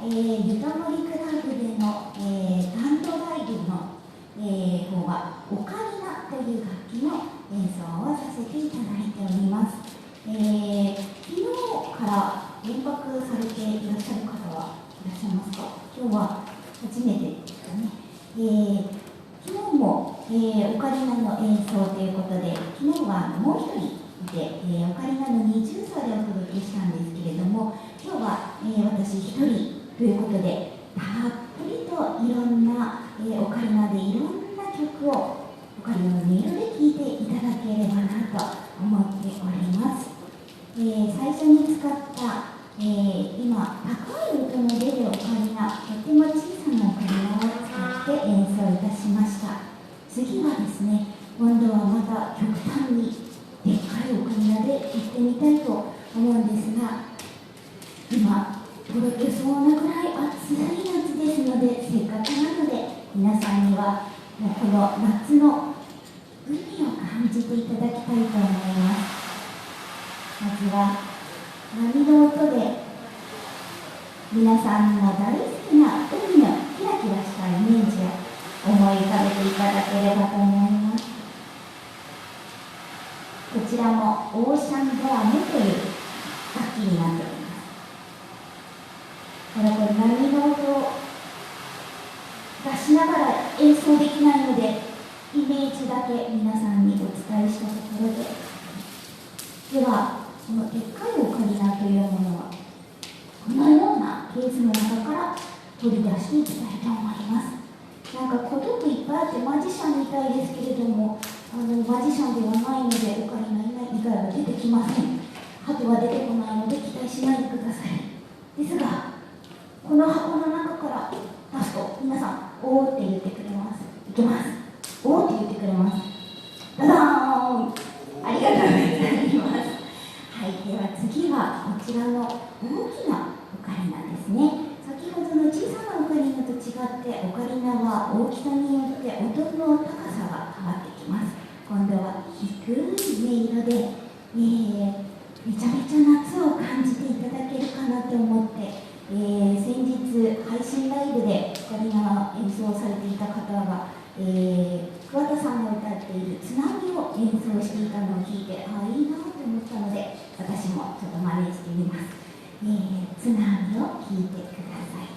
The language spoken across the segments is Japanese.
ゆたもりクラブでの、担当ライブの、方はオカリナという楽器の演奏をさせていただいております。昨日から連泊されていらっしゃる方はいらっしゃいますか？今日は初めてですかね。昨日も、オカリナの演奏ということで、昨日はもう一人いて、オカリナの二重奏でお届けしたんですけれども、今日は、私一人ということで、たっぷりといろんな、オカリナでいろんな曲をオカリナの音色で聴いていただければなと思っております。最初に使った、今高い音の出るオカリナ、とても小さなオカリナを使って演奏いたしました。次はですね、今度はまた極端にでっかいオカリナで行ってみたいと思うんですが、今とろけそうなぐらい暑い夏ですので、せっかくなので皆さんにはもうこの夏の海を感じていただきたいと思います。まずは波の音で皆さんの大好きな海のキラキラしたイメージを思い浮かべていただければと思います。こちらもオーシャンドラムという楽器になっております。これ波の音を出しながら演奏できないので、イメージだけ皆さんにお伝えしたところで、ではこのでっかいオカリナというものはこのようなケースの中から取り出していきたいと思います。なんか小道具いっぱいあってマジシャンみたいですけれども、マジシャンではないのでオカリナ以外は出てきません。鳩は出てこないので期待しないでください。ですがこの箱の中から出すと皆さんおーって言ってくれます。いきます。おーって言ってくれます。ダダーン、ありがとうございます。はい、では次はこちらの大きなオカリナですね。先ほどの小さなオカリナと違ってオカリナは大きさによって音の高さが変わってきます。今度は低い音色で、めちゃめちゃ夏を感じていただけるかなと思って、先日配信ライブでオカリナ演奏されていた方が、桑田さんが歌っている津波を演奏していたのを聞いて、ああいいなと思ったので私もちょっと真似してみます。津波を聞いてください。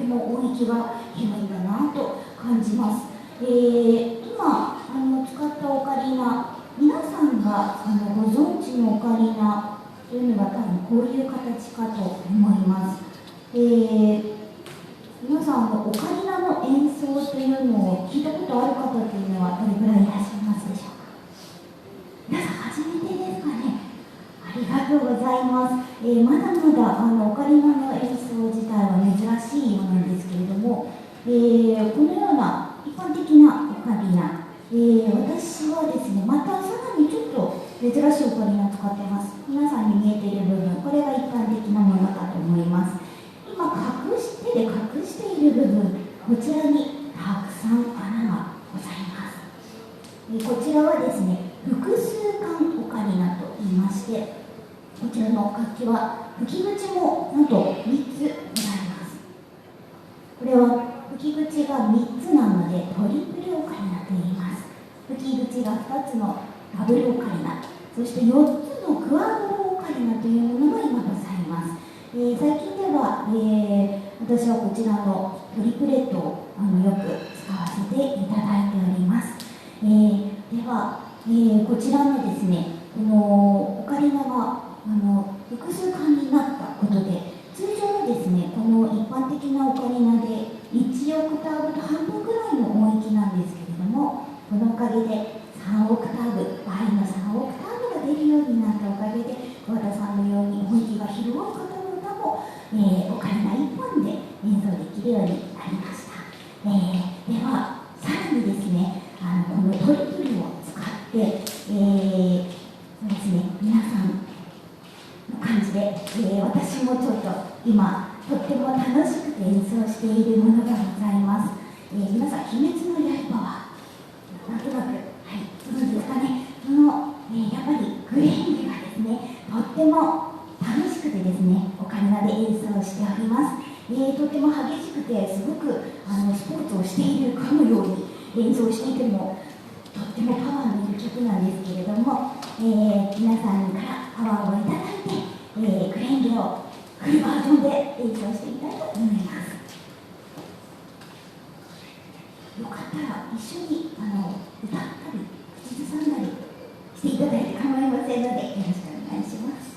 も音域が広いんだなと感じます。今使ったオカリナ、皆さんがご存知のオカリナというのが多分こういう形かと思います。皆さんオカリナの演奏というのを聞いたことある方というのはどれくらいいらっしゃいますでしょうか。皆さん初めてですかね。ありがとうございます。まだまだオカリナの演奏自体は珍しいものなんですけれども、このような一般的なオカリナ、私はですね、またさらにちょっと珍しいオカリナを使っています。皆さんに見えている部分、これが一般的なものかと思います。今手で隠している部分、こちらにたくさん穴がございます。こちらはですね、複数管オカリナと言いまして、こちらの楽器は吹き口もなんと3つございます。これは吹き口が3つなのでトリプルオカリナと言います。吹き口が2つのダブルオカリナ、そして4つのクワドロオカリナというものが今ございます。最近では、私はこちらのトリプレットをよく使わせていただいております。では、こちらのですね、このオカリナが複数管になったことで、通常のですね、この一般的なオカリナで1オクターブと半分ぐらいの音域なんですけれども、このおかげで3オクターブ、倍の3オクターブが出るようになったおかげで、桑田さんのように音域が広い方の歌も、オカリナ1本で演奏できるようになりました。では、さらにですね、このトリプルを使って、そうですね、皆さんの感じで、私もちょっと今とっても楽しくて演奏しているものがございます。皆さん、鬼滅の刃はなんとなく、はい、ご存知ですかね。やっぱりグレンゲがですね、とっても楽しくてですね、オカリナで演奏しております。とっても激しくて、すごくスポーツをしているかのように演奏していても、とってもパワーのいる曲なんですけれども、皆さんからパワーをいただいて、クレンゲをフルバージョンで演奏していきたいと思います。よかったら一緒に歌ったり口ずさんだりしていただいて構いませんので、よろしくお願いします。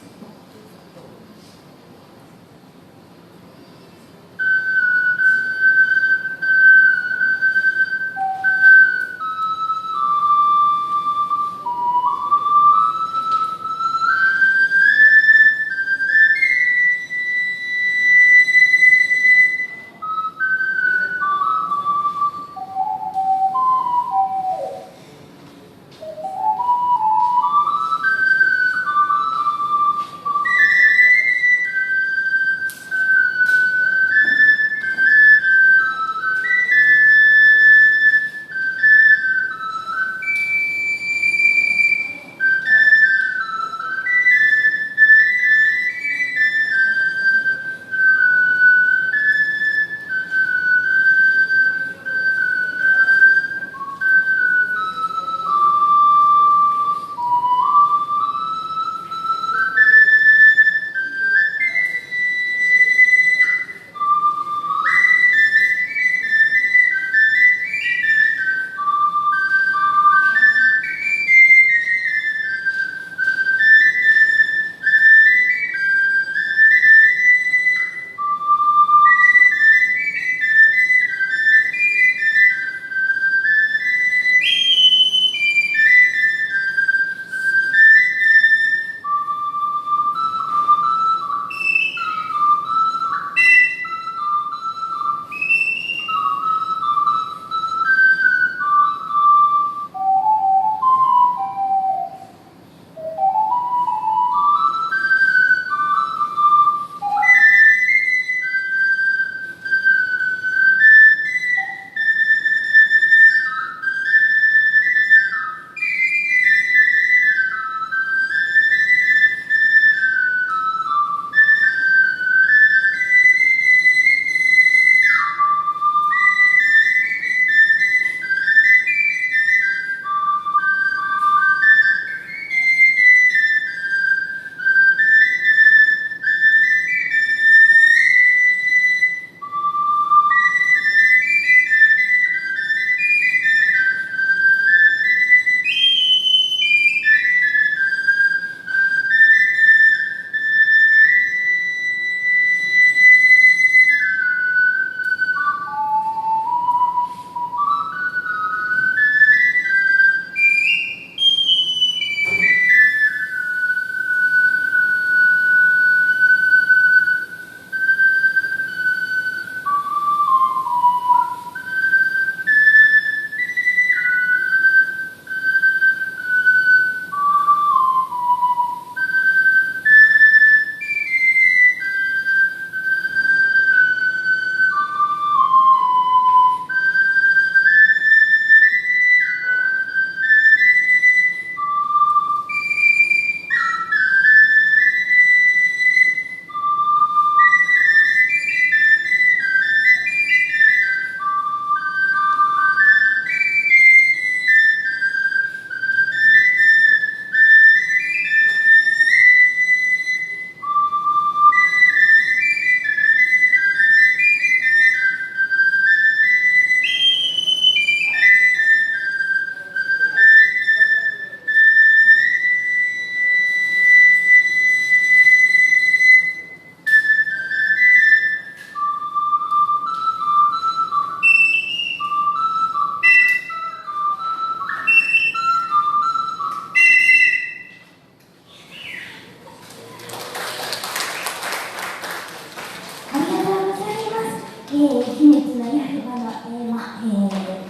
鬼滅の刃のテーマ、グ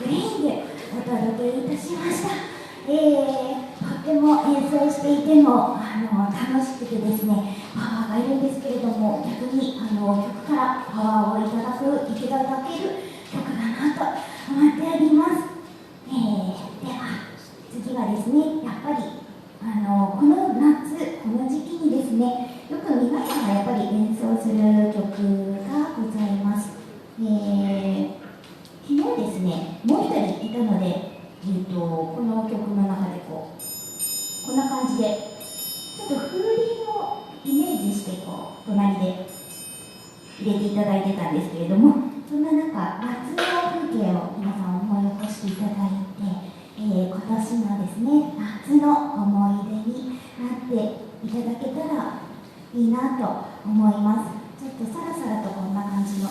レインでお届けいたしました。とっても演奏していても楽しくてですね、パワーがいるんですけれども、逆に曲からパワーをいただける曲だなと思っております。では次はですね、やっぱりこの夏、この時期にですね、よく皆さんがやっぱり演奏する曲がございます。昨日ですね、もう一人いたので、この曲の中でこんな感じで、ちょっと風鈴をイメージして隣で入れていただいてたんですけれども、そんな中、夏の風景を皆さん思い起こしていただいて、今年のですね、夏の思い出になっていただけたらいいなと思います。ちょっとさらさらとこんな感じの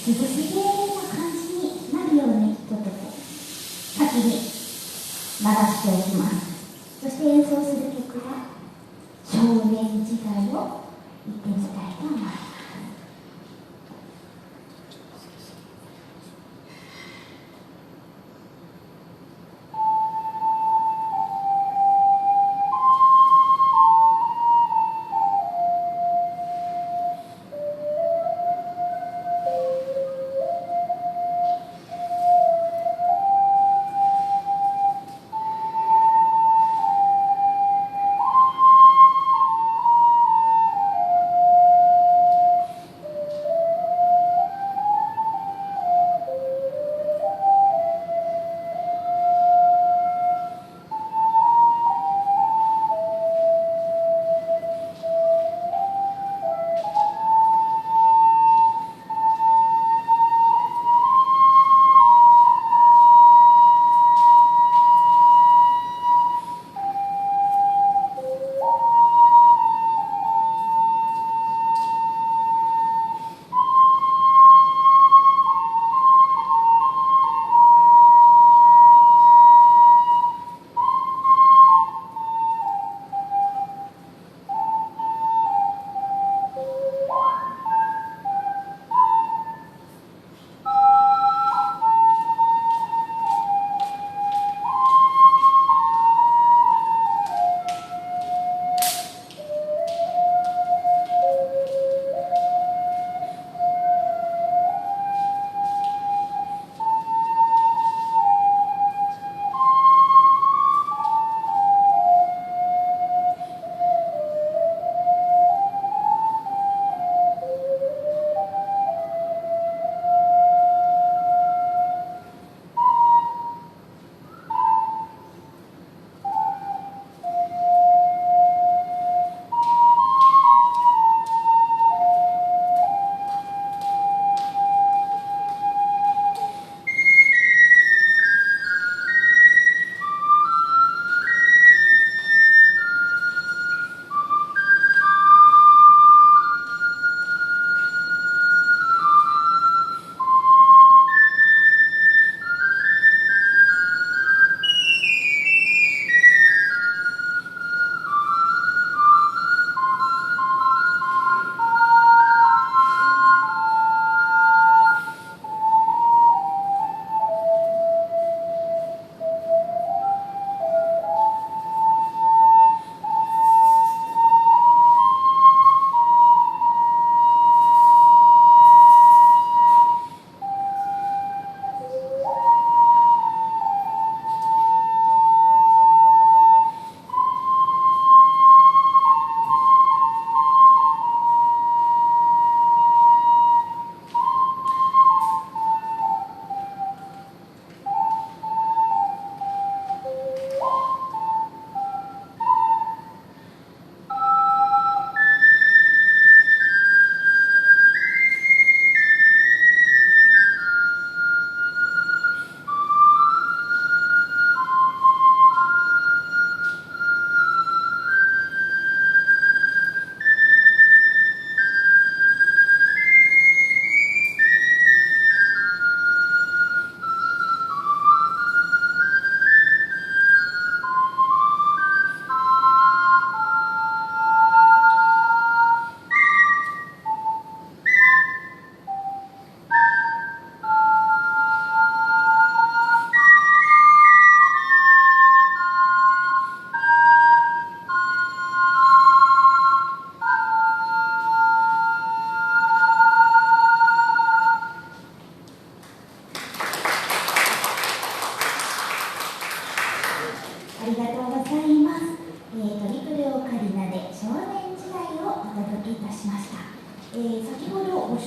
涼しげな感じになるように、ちょっと先に流しておきます。そして演奏する曲は少年時代を行ってみたいと思います。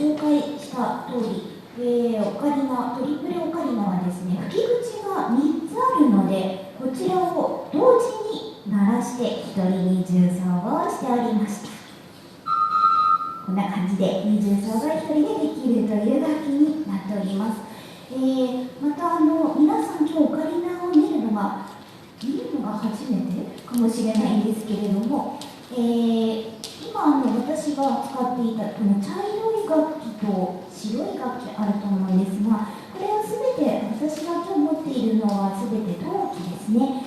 紹介した通り、オカリナ、トリプルオカリナはですね、吹き口が3つあるので、こちらを同時に鳴らして一人二重奏をしておりました。こんな感じで二重奏が一人でできるという楽器になっております。また皆さん今日オカリナを見るのが初めてかもしれないんですけれども、今私が使っていたこの茶色い楽器と白い楽器あると思うんですが、これは全て私が今日持っているのは全て陶器ですね。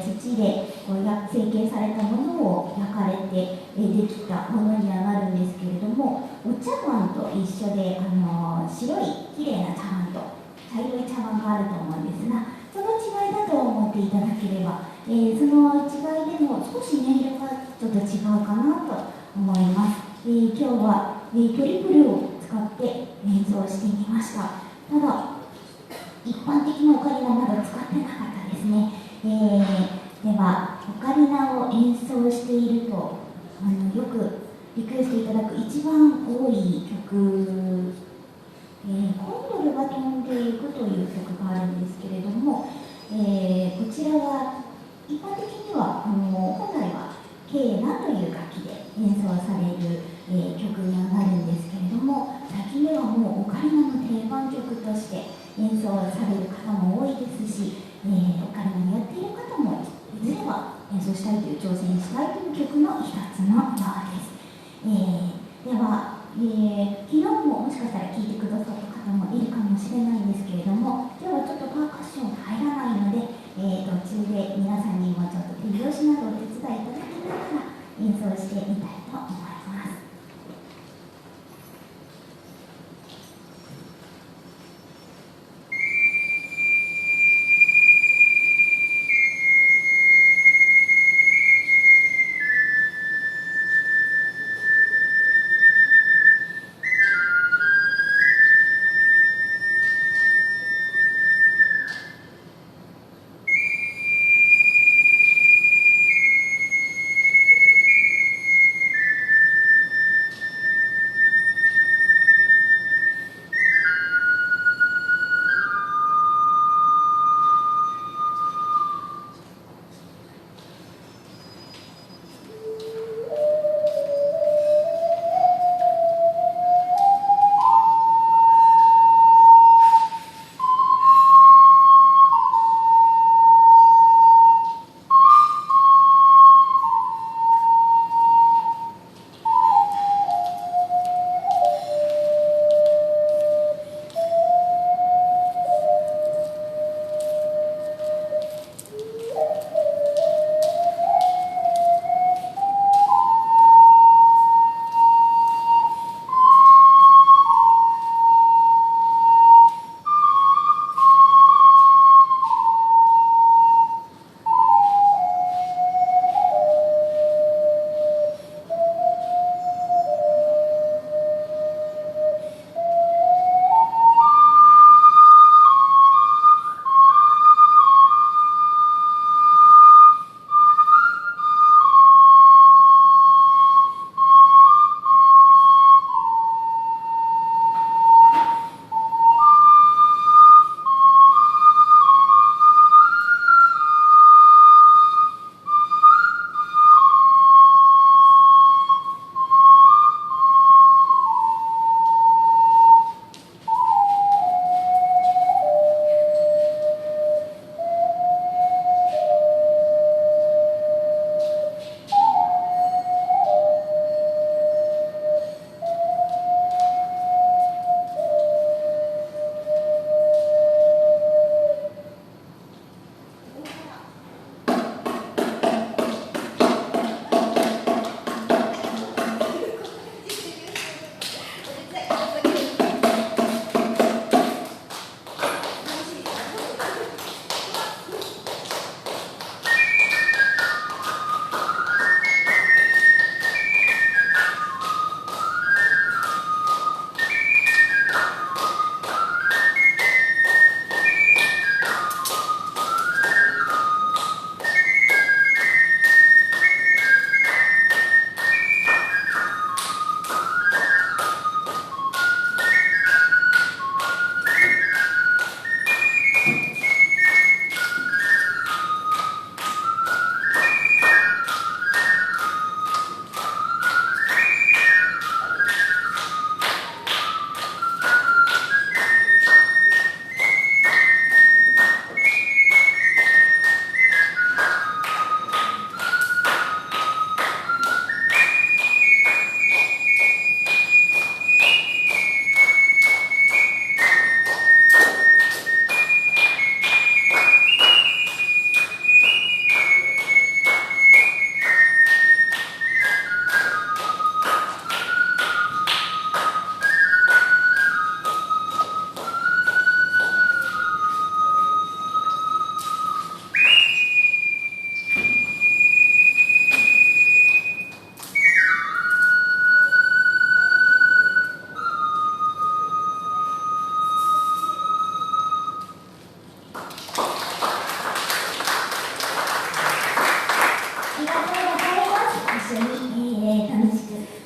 土で成形されたものを焼かれてできたものにはなるんですけれども、お茶碗と一緒で白いきれいな茶碗と茶色い茶碗があると思うんですが、その違いだと思っていただければ、その違いでも少し音色がちょっと違うかなと思います。今日は、トリプルを使って演奏してみました。ただ一般的なオカリナまだ使ってなかったですね。ではオカリナを演奏しているとよくリクエストいただく一番多い曲、コンドルが飛んでいくという曲があるんですけれども、こちらは一般的には本来はケーナという楽器で演奏される、曲にはなるんですけれども、最近ではもうオカリナの定番曲として演奏される方も多いですし、オカリナにやっている方もいずれは演奏したいという挑戦したいという曲の一つのようです。では、昨日ももしかしたら聴いてくださった方もいるかもしれないんですけれども、今日はちょっとパーカッションが入らないので、途中で皆さんにもちょっと手拍子などお手伝いいただきながら演奏してみたいと思います。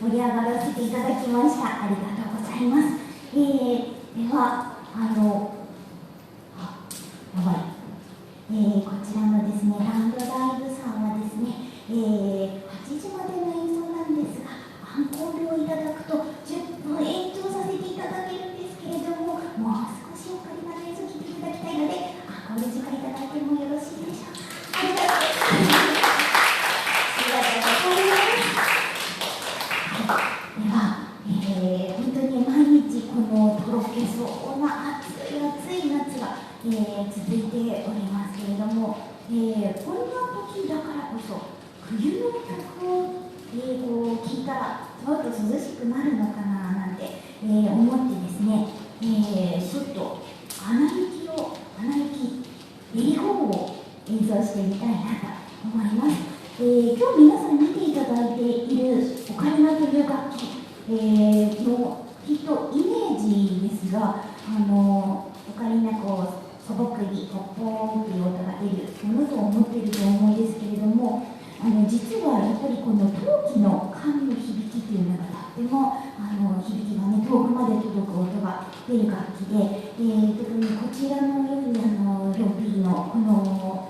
盛り上がらせていただきました。ありがとうございます。では、やばい。こちらのですね、ランドライブさんはですね、8時までの演奏なんですが、アンコールをいただくと10分延長させていただけるんですけれども、もう少しオカリナの演奏を聴いていただきたいので、アンコール時間いただいてもよろしいでしょうか。ありがとうございます。では、本当に毎日このとろけそうな暑い夏が、続いておりますけれども、こんな時だからこそ冬の曲を、聴いたらちょっと涼しくなるのかななんて、思ってですね、ちょっと鼻息レリゴーを演奏してみたいなと思います。今日皆さん見ていただいているオカリナという楽器、のきっとイメージですが、オカリナ素朴にポッポーンという音が出るものと思っていると思うんですけれども、実はやっぱりこの陶器の管の響きというのがとっても響きがね、遠くまで届く音が出る楽器で、特にこちらのようにロビーのこの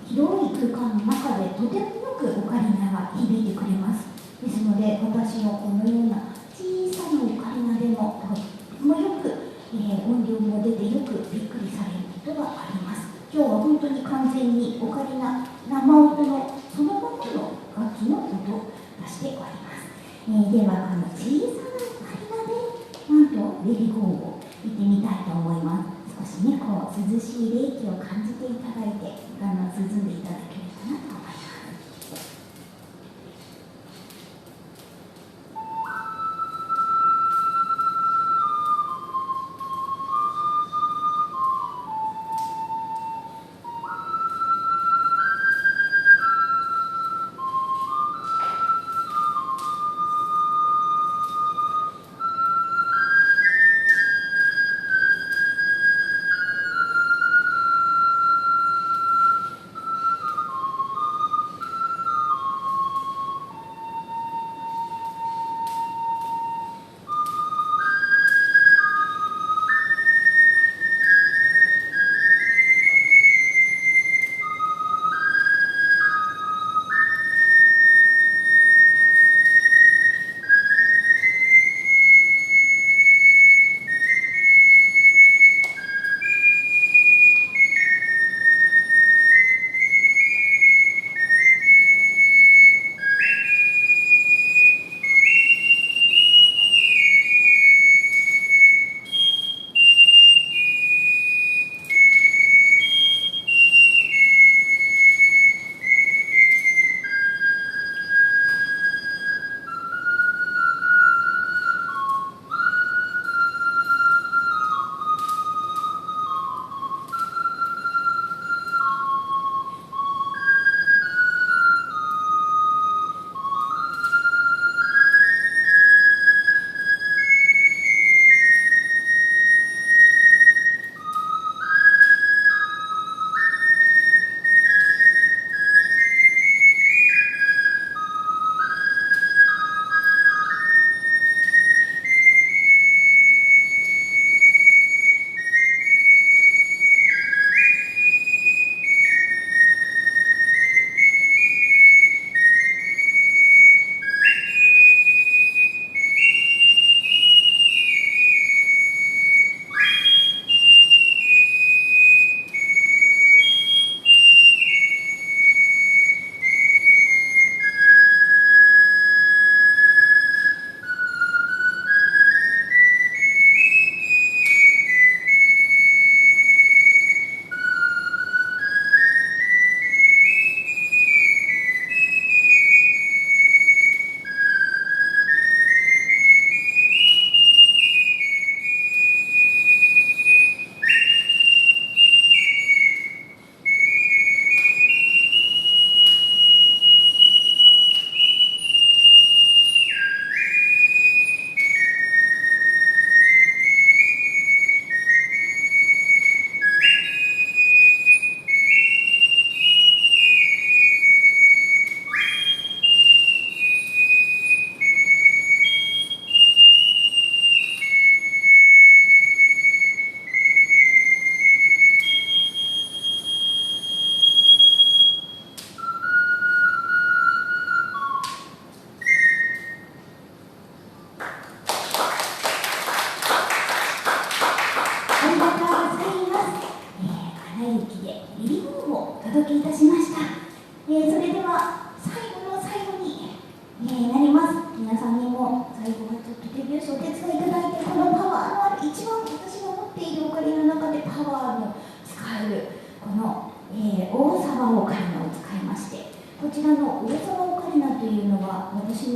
広い空間の中でとてもよくオカリナが響いてくれます。ですので、私のこのような小さなオカリナでもとてもよく、音量も出てよくびっくりされることがあります。今日は本当に完全にオカリナ生音のそのままの楽器の音を出しております。では、この小さなオカリナでなんとレリゴーを言ってみたいと思います。少しね、涼しい冷気を感じていただいて、涼んでいただければなと思います。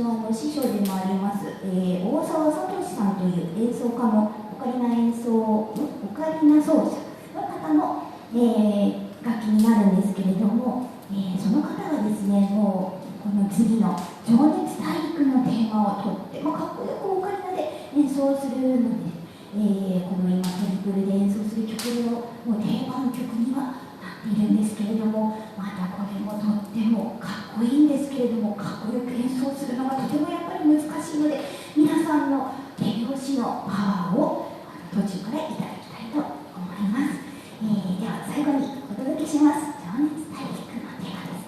の師匠でもあります、大沢聡さんという演奏家のオカリナ奏者の方の、楽器になるんですけれども、その方がですね、もうこの次の「情熱大陸」のテーマをとってもかっこよくオカリナで演奏するので、この今トリプルで演奏する曲のもう定番曲にはなっているんですけれども、またこれもとってもかっこいいんですけれども、かっこよく演奏するのがとてもやっぱり難しいので、皆さんの手拍子のパワーを途中からいただきたいと思います。では最後にお届けします。情熱大陸のテーマです。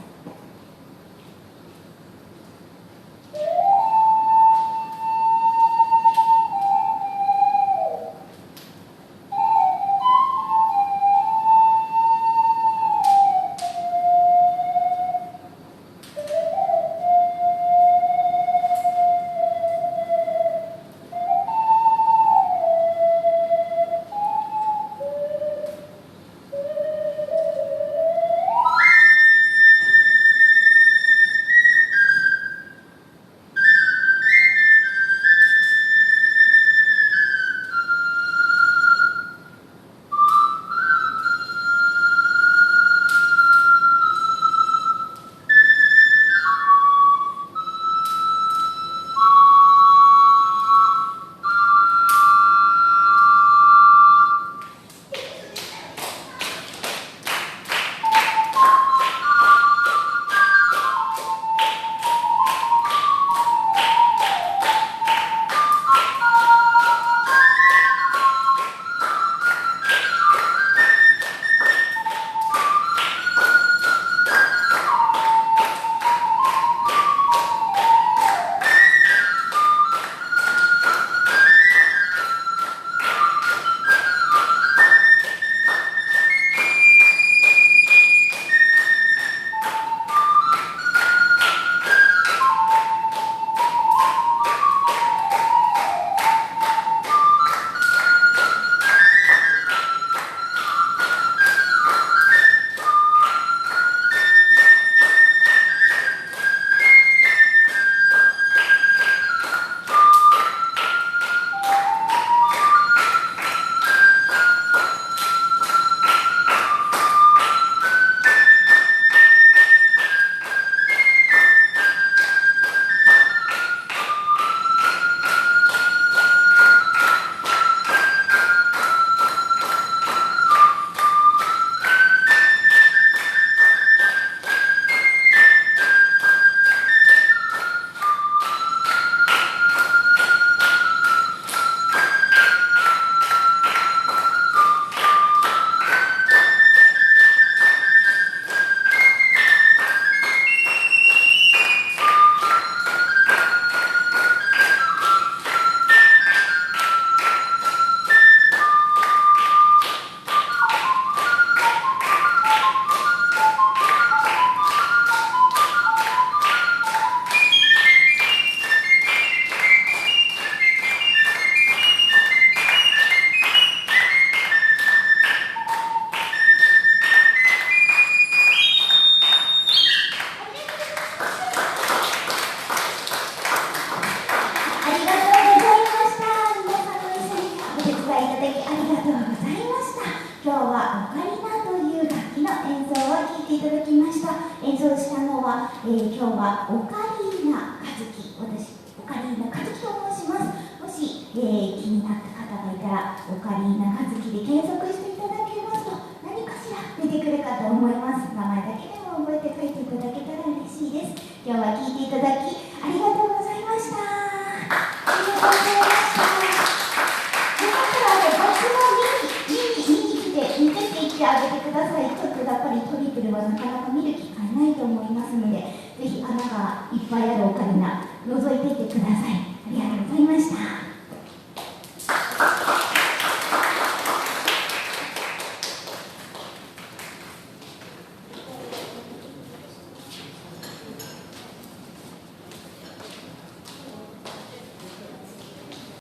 演奏したのは、今日はオカリーナ和樹、私オカリーナ和樹と申します。もし、気になった方がいたらオカリーナ和樹で検索していただけますと何かしら出てくるかと思います。名前だけでも覚えて書いていただけたら嬉しいです。今日は聴いていただきありがとうございました。ありがとうございました。よかったら僕も見に来て見てって言ってあげてください。ちょっとやっぱりトリプルはなかなか見る機会ないと思いますので、ぜひ穴がいっぱいあるオカリナ覗いていってください。